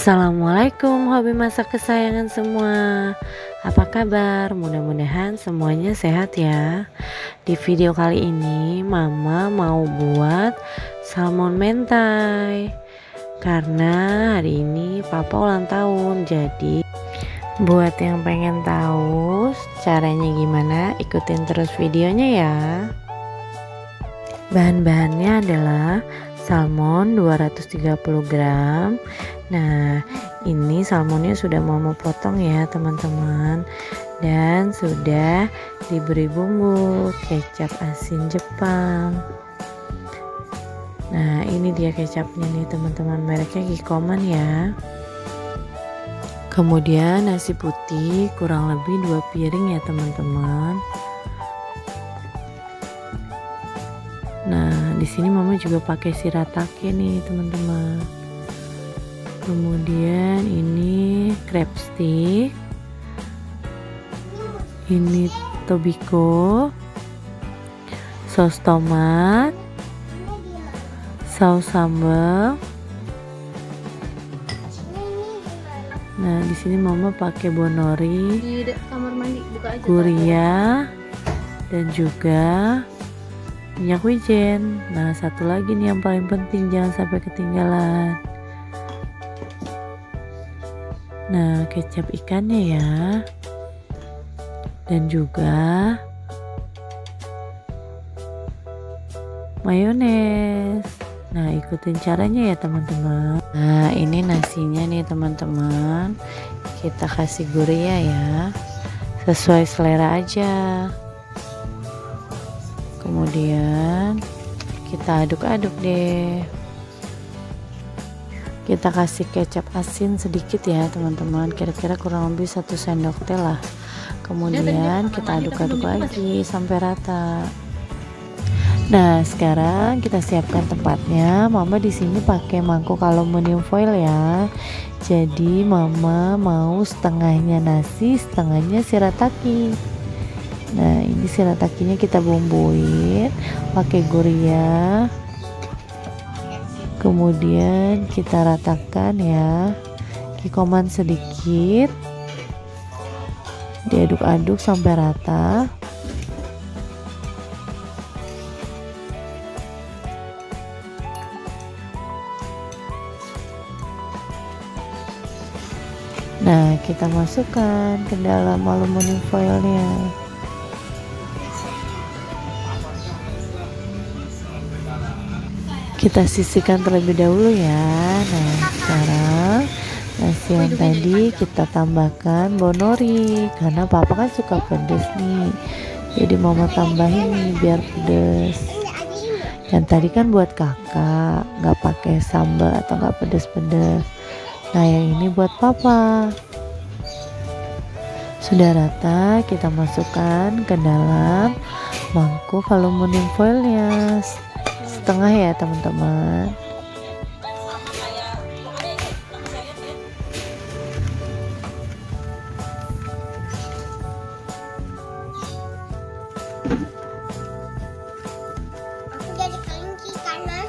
Assalamualaikum hobi masak kesayangan semua. Apa kabar? Mudah-mudahan semuanya sehat ya. Di video kali ini Mama mau buat salmon mentai. Karena hari ini Papa ulang tahun. Jadi buat yang pengen tahu caranya gimana, ikutin terus videonya ya. Bahan-bahannya adalah salmon 230 gram. Nah, ini salmonnya sudah Mama potong ya teman-teman, dan sudah diberi bumbu kecap asin Jepang. Nah, ini dia kecapnya nih teman-teman, mereknya Kikkoman ya. Kemudian nasi putih kurang lebih 2 piring ya teman-teman. Nah, di sini Mama juga pakai shirataki nih teman-teman. Kemudian ini crab stick, ini tobiko, saus tomat, saus sambal. Nah, di sini Mama pakai bonori, di kamar mandi, buka aja, guria, dan juga minyak wijen. Nah, satu lagi nih yang paling penting, jangan sampai ketinggalan. Nah, kecap ikannya ya, dan juga mayones. Nah, ikutin caranya ya teman-teman. Nah, ini nasinya nih teman-teman, kita kasih guria ya, sesuai selera aja. Kemudian kita aduk-aduk deh. Kita kasih kecap asin sedikit ya teman-teman, kira-kira kurang lebih 1 sendok teh lah. Kemudian kita aduk-aduk lagi sampai rata. Nah, sekarang kita siapkan tempatnya. Mama di sini pakai mangkuk aluminium foil ya. Jadi Mama mau setengahnya nasi, setengahnya shirataki. Nah, ini shiratakinya kita bumbuin pakai guria. Kemudian kita ratakan ya, Kikkoman sedikit, diaduk-aduk sampai rata. Nah, kita masukkan ke dalam aluminium foilnya. Kita sisihkan terlebih dahulu ya. Nah, sekarang nasi yang tadi kita tambahkan bonori, karena Papa kan suka pedas nih, jadi Mama tambahin nih biar pedas. Dan tadi kan buat kakak, nggak pakai sambal atau nggak pedas-pedas. Nah, yang ini buat Papa. Sudah rata, kita masukkan ke dalam mangkuk aluminium foilnya, setengah ya teman-teman. aku jadi kelinci karena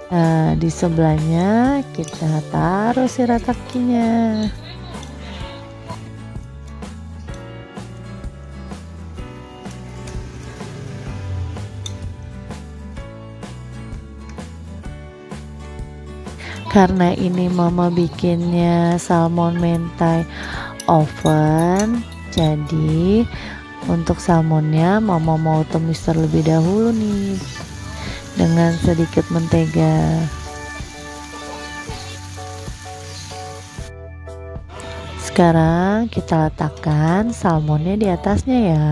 Nah, di sebelahnya kita taruh shiratakinya. Karena ini Mama bikinnya salmon mentai oven, jadi untuk salmonnya Mama mau tumis terlebih dahulu nih dengan sedikit mentega. Sekarang kita letakkan salmonnya di atasnya ya.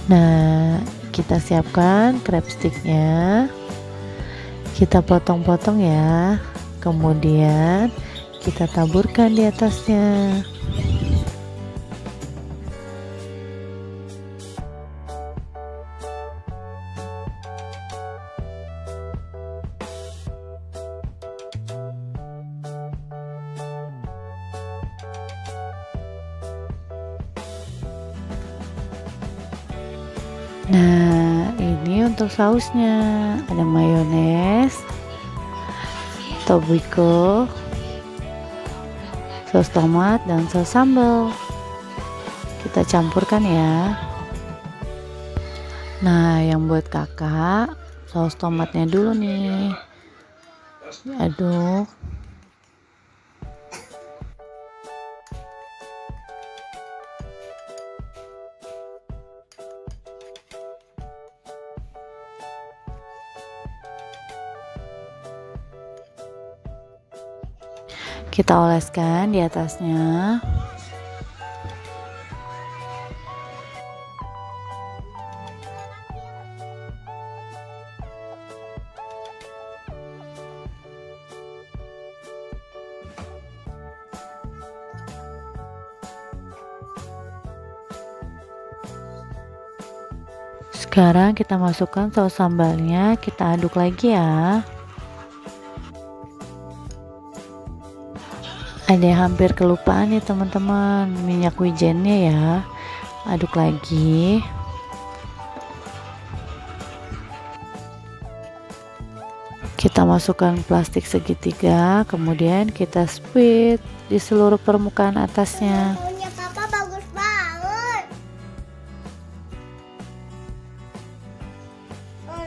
Nah, kita siapkan crab sticknya, kita potong-potong ya, kemudian kita taburkan di atasnya. Nah, ini untuk sausnya ada mayones, tobiko, saus tomat, dan saus sambal. Kita campurkan ya. Nah, yang buat kakak saus tomatnya dulu nih. Aduk. Kita oleskan di atasnya. Sekarang kita masukkan saus sambalnya, kita aduk lagi ya. Ada yang hampir kelupaan nih teman-teman, minyak wijennya ya. Aduk lagi. Kita masukkan plastik segitiga, kemudian kita split di seluruh permukaan atasnya. Punya papa bagus banget.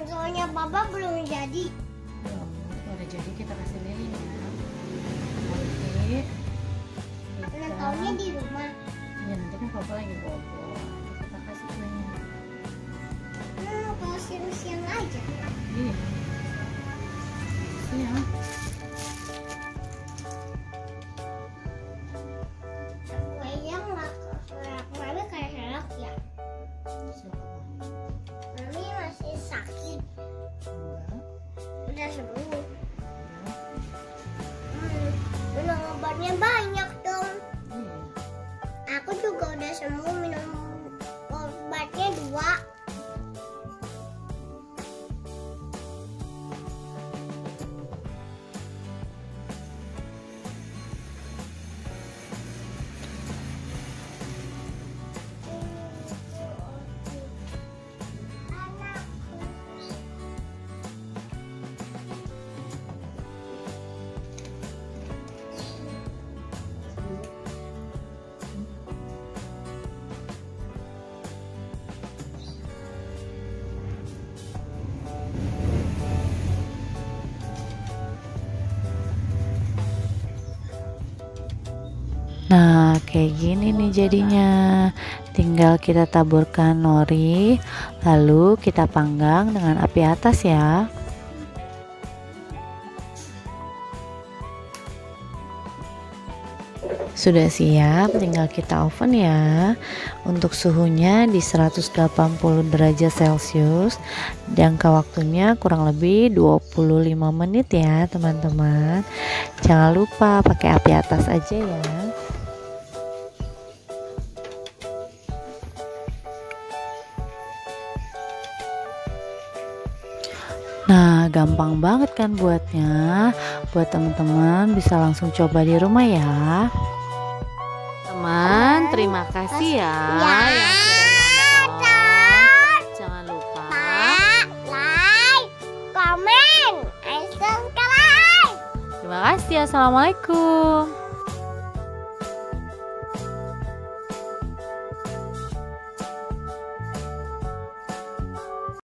Soalnya papa belum jadi. Udah jadi, kita kasih lilin ya. Ulang tahunnya di rumah. Ya nanti kan papa lagi bobo, kita kasih kuenya. Kalau siang-siang aja. Iya. Siang. Kuenya nggak Mami kayak enak ya. Mami masih sakit. Udah sembuh. Minum obatnya banyak dong. Aku juga udah sembuh, minum obatnya 2. Nah, kayak gini nih jadinya. Tinggal kita taburkan nori, lalu kita panggang dengan api atas ya. Sudah siap, tinggal kita oven ya. Untuk suhunya di 180 derajat Celcius. Jangka waktunya kurang lebih 25 menit ya, teman-teman. Jangan lupa pakai api atas aja ya. Nah, gampang banget kan buatnya. Buat teman-teman bisa langsung coba di rumah ya. Teman, terima kasih ya yang sudah nonton. Jangan lupa like, komen, and subscribe. Terima kasih. Assalamualaikum.